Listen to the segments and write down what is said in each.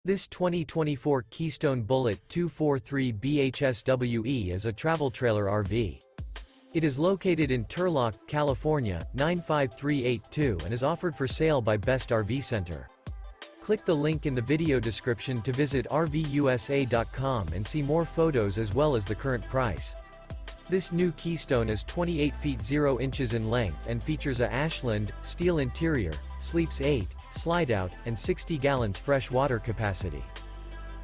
This 2024 Keystone Bullet 243 BHSWE is a travel trailer RV. It is located in Turlock, California, 95382 and is offered for sale by Best RV Center. Click the link in the video description to visit RVUSA.com and see more photos as well as the current price. This new Keystone is 28 feet 0 inches in length and features a Ashland, steel interior, sleeps 8, Slideout, and 60 gallons fresh water capacity.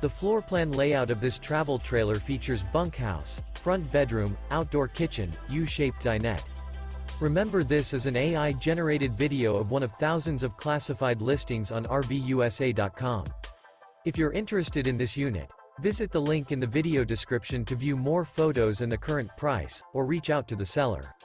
The floor plan layout of this travel trailer features bunkhouse, front bedroom, outdoor kitchen, U-shaped dinette. Remember, this is an AI-generated video of one of thousands of classified listings on RVUSA.com. If you're interested in this unit, visit the link in the video description to view more photos and the current price, or reach out to the seller.